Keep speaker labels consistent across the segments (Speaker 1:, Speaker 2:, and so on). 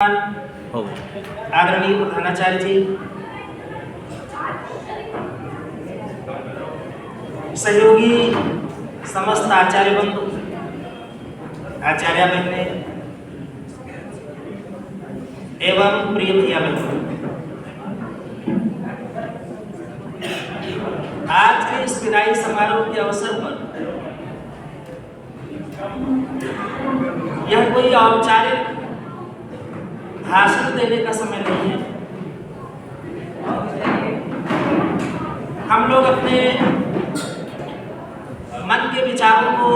Speaker 1: आदरणीय प्रधानाचार्य जी, सहयोगी समस्त आचार्य बंधु, आचार्य बहने एवं प्रिय भैया बहनों, आज के इस विदाई समारोह के अवसर पर यह कोई औपचारिक भाषण देने का समय नहीं है। हम लोग अपने मन के विचारों को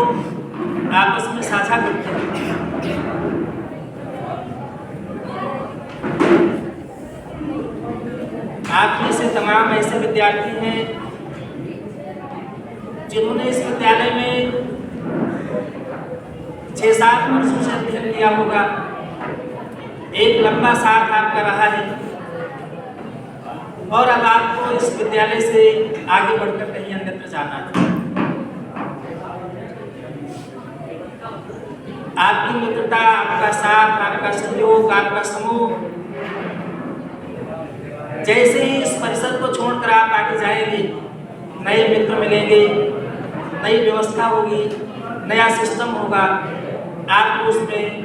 Speaker 1: आपस में साझा करते हैं। आप में से तमाम ऐसे विद्यार्थी हैं जिन्होंने इस विद्यालय में 6-7 वर्षों से अध्ययन किया होगा। एक लंबा साथ आपका रहा है और अब आपको इस विद्यालय से आगे बढ़कर कहीं अन्यत्र जाना है। आपकी मित्रता, आपका साथ, आपका सहयोग, आपका समूह जैसे ही इस परिसर को छोड़कर आप आगे जाएंगे, नए मित्र मिलेंगे, नई व्यवस्था होगी, नया सिस्टम होगा। आपको उसमें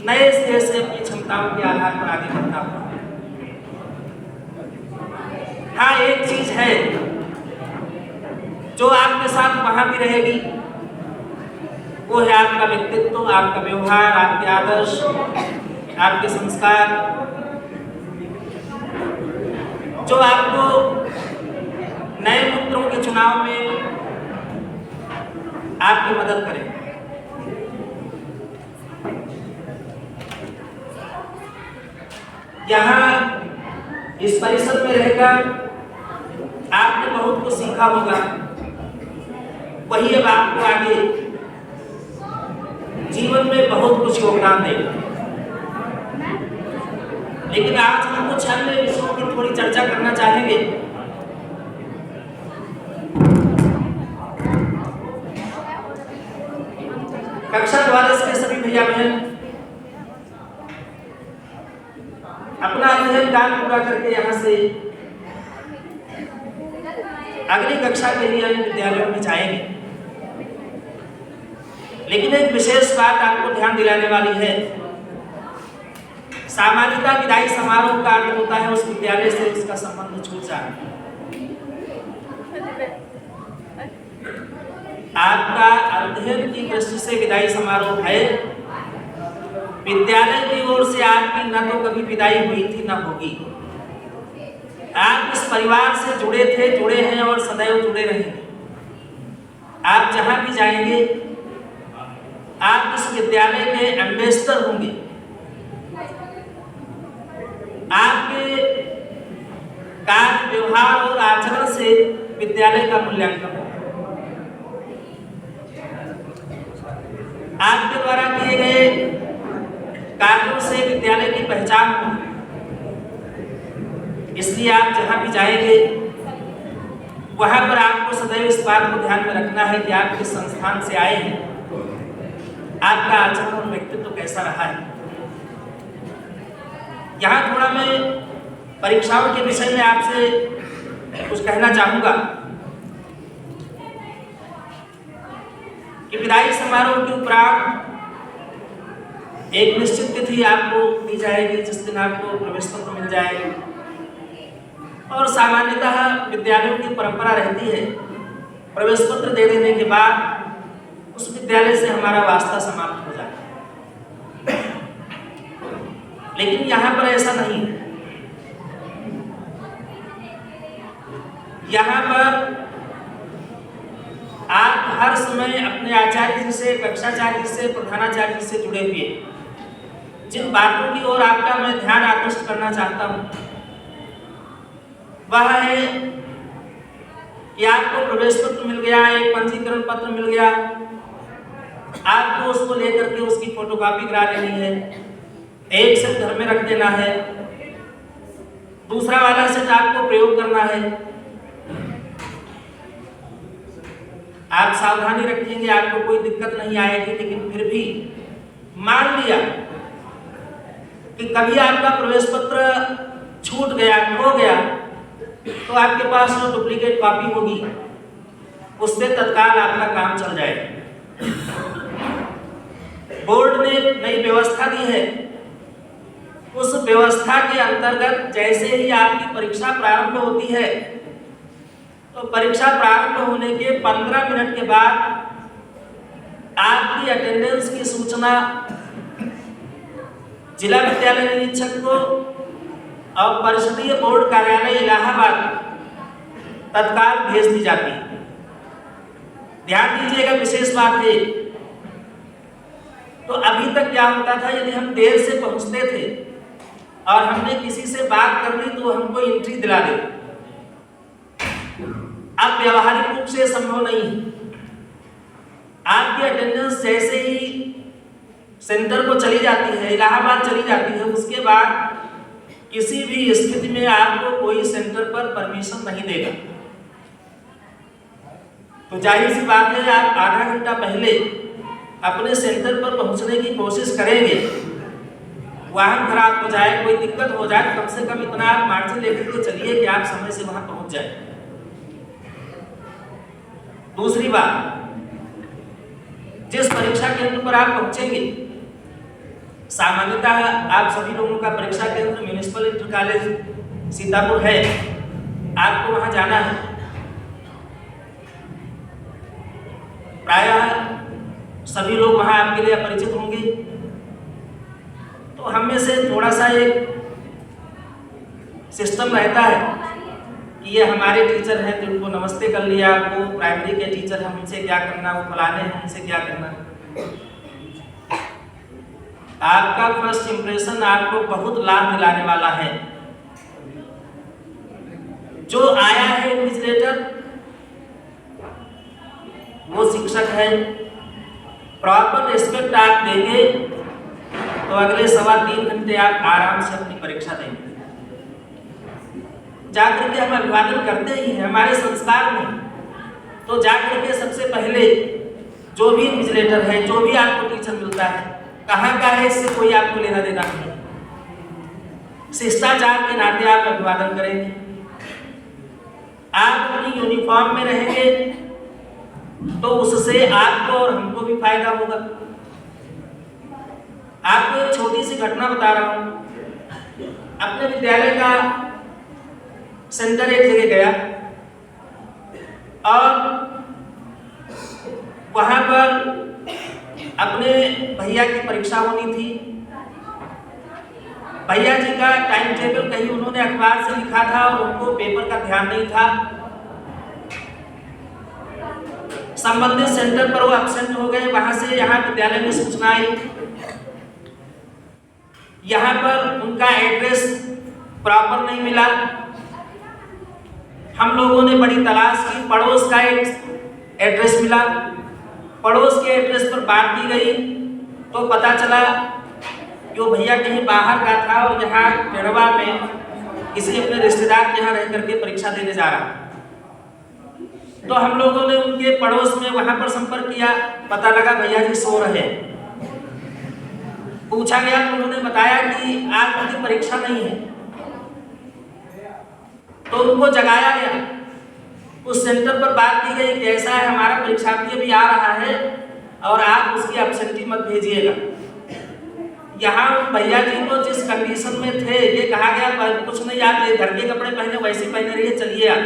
Speaker 1: नए सिरे से अपनी क्षमताओं के आधार पर आगे बढ़ना होगा। हाँ, एक चीज है जो आपके साथ वहां भी रहेगी, वो है आपका व्यक्तित्व, आपका व्यवहार, आपके आदर्श, आपके संस्कार, जो आपको नए मित्रों के चुनाव में आपकी मदद करें। यहाँ इस परिसर में रहकर आपने बहुत कुछ सीखा होगा, वही अब आपको आगे जीवन में बहुत कुछ योगदान देगा। लेकिन आज हम कुछ अन्य विषयों की थोड़ी चर्चा करना चाहेंगे। कक्षा 12 के सभी भैया बहन अपना अध्ययन काल पूरा करके यहाँ से अगली कक्षा के लिए अन्य विद्यालयों में जाएंगे। लेकिन एक विशेष बात आपको ध्यान दिलाने वाली है। सामान्यतः विदाई समारोह का अर्थ होता है उस विद्यालय से उसका संबंध छूट जाना। आपका अध्ययन की दृष्टि से विदाई समारोह है। विद्यालय की ओर से आपकी न तो कभी विदाई हुई थी न होगी। आप इस परिवार से जुड़े थे, जुड़े हैं और सदैव जुड़े रहेंगे। आप जहां भी जाएंगे, आप इस विद्यालय के एम्बेसडर होंगे। आपके कार्य, व्यवहार और आचरण से विद्यालय का मूल्यांकन होगा। आपके द्वारा किए गए कार्यों से विद्यालय की पहचान होगी। इसलिए आप जहां भी जाएंगे, वहां पर आपको सदैव इस बात को ध्यान में रखना है कि आप किस संस्थान से आए हैं, आपका आचरण और व्यक्तित्व कैसा रहा है। यहाँ थोड़ा मैं परीक्षाओं के विषय में आपसे कुछ कहना चाहूंगा कि विदाई समारोह के उपरांत एक निश्चित तिथि आपको दी जाएगी जिस दिन आपको प्रवेश पत्र मिल जाएगा। और सामान्यतः विद्यालयों की परंपरा रहती है, प्रवेश पत्र दे देने के बाद उस विद्यालय से हमारा वास्ता समाप्त हो जाता है। लेकिन यहाँ पर ऐसा नहीं है। यहाँ पर आप हर समय अपने आचार्य जी से, कक्षाचार्य जी से, प्रधानाचार्य जी से जुड़े हुए। जिन बातों की ओर आपका मैं ध्यान आकृष्ट करना चाहता हूँ वह है कि आपको प्रवेश पत्र मिल गया, एक पंजीकरण पत्र मिल गया, आपको उसको लेकर के उसकी फोटोकॉपी करा लेनी है, एक सेट घर में रख देना है, दूसरा वाला सेट आपको प्रयोग करना है। आप सावधानी रखेंगे, आपको कोई दिक्कत नहीं आएगी। लेकिन फिर भी मान लिया कि कभी आपका प्रवेश पत्र छूट गया, खो गया, तो आपके पास जो डुप्लीकेट कॉपी होगी उससे तत्काल आपका काम चल जाएगा। बोर्ड ने नई व्यवस्था दी है, उस व्यवस्था के अंतर्गत जैसे ही आपकी परीक्षा प्रारंभ होती है तो परीक्षा प्रारंभ होने के 15 मिनट के बाद आपकी अटेंडेंस की सूचना जिला विद्यालय निरीक्षक को और परिषदीय बोर्ड कार्यालय इलाहाबाद तत्काल भेज दी जाती है। ध्यान दीजिएगा, विशेष बात है। तो अभी तक क्या होता था, यदि हम देर से पहुंचते थे और हमने किसी से बात कर ली तो हमको एंट्री दिला दे। अब व्यवहारिक रूप से संभव नहीं है। आपकी अटेंडेंस जैसे ही सेंटर को चली जाती है, इलाहाबाद चली जाती है, उसके बाद किसी भी स्थिति में आपको कोई सेंटर पर परमिशन नहीं देगा। तो जाहिर सी बात है, आप आधा घंटा पहले अपने सेंटर पर पहुंचने की कोशिश करेंगे। वाहन खराब हो जाए, कोई दिक्कत हो जाए, कम से कम इतना आप मार्जिन लेकर के चलिए कि आप समय से वहां पहुंच जाए। दूसरी बात, जिस परीक्षा केंद्र पर आप पहुंचेंगे, सामान्यतः आप सभी लोगों का परीक्षा केंद्र म्युनिसिपल इंटर कॉलेज सीतापुर है, आपको वहां जाना है। प्रायः सभी लोग वहां आपके लिए अपरिचित होंगे, तो हम में से थोड़ा सा एक सिस्टम रहता है कि ये हमारे टीचर हैं तो उनको नमस्ते कर लिया, आपको प्राइमरी के टीचर हैं उनसे क्या करना, वो फलाने हैं उनसे क्या करना। आपका फर्स्ट इंप्रेशन आपको बहुत लाभ दिलाने वाला है। जो आया है इन्विजिलेटर वो शिक्षक है, प्रॉपर रिस्पेक्ट आप देंगे तो अगले 3.25 घंटे आप आराम से अपनी परीक्षा देंगे। जाकर के हम अभिवादन करते ही हैं हमारे संस्कार में, तो जाकर के सबसे पहले जो भी इन्विजिलेटर है, जो भी आपको टीचर मिलता है, कहाँ का है, इससे कोई आपको लेना देना नहीं। शिष्टाचार के नाते आप अभिवादन करेंगे। आप अपनी यूनिफॉर्म में रहेंगे तो उससे आपको और हमको भी फायदा होगा। आपको एक छोटी सी घटना बता रहा हूं। अपने विद्यालय का सेंटर एक जगह गया और वहां पर अपने भैया की परीक्षा होनी थी। भैया जी का टाइम टेबल कहीं उन्होंने अखबार से लिखा था और उनको पेपर का ध्यान नहीं था। संबंधित सेंटर पर वो एब्सेंट हो गए। वहां से यहाँ विद्यालय में सूचना आई, यहाँ पर उनका एड्रेस प्रॉपर नहीं मिला। हम लोगों ने बड़ी तलाश की, पड़ोस का एक एड्रेस मिला। पड़ोस के एड्रेस पर बात की गई तो पता चला कि वो भैया कहीं बाहर का था और यहाँ पेड़वा में किसी अपने रिश्तेदार के यहाँ रह करके परीक्षा देने जा रहा। तो हम लोगों ने उनके पड़ोस में वहां पर संपर्क किया, पता लगा भैया जी सो रहे। पूछा गया तो उन्होंने बताया कि आज उनकी परीक्षा नहीं है। तो उनको जगाया गया, उस सेंटर पर बात की गई कि ऐसा है, हमारा परीक्षार्थी अभी आ रहा है और आप उसकी एब्सेंटी मत भेजिएगा। यहाँ भैया जी को जिस कंडीशन में थे ये कहा गया कुछ नहीं, आप घर के कपड़े पहने वैसे पहने रहिए, चलिए आप।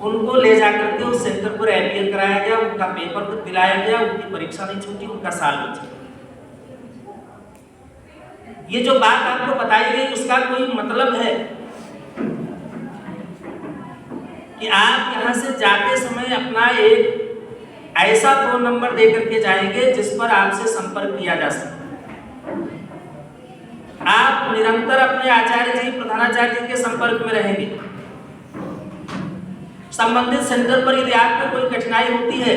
Speaker 1: उनको ले जाकर के उस सेंटर पर अपीयर कराया गया, उनका पेपर दिलाया गया, उनकी परीक्षा नहीं छूटी, उनका साल बचा। ये जो बात आपको बताई गई उसका कोई मतलब है कि आप यहाँ से जाते समय अपना एक ऐसा फोन नंबर देकर के जाएंगे जिस पर आपसे संपर्क किया जा सके। आप निरंतर अपने आचार्य जी, प्रधानाचार्य जी के संपर्क में रहेंगे। संबंधित सेंटर पर यदि आपको कोई कठिनाई होती है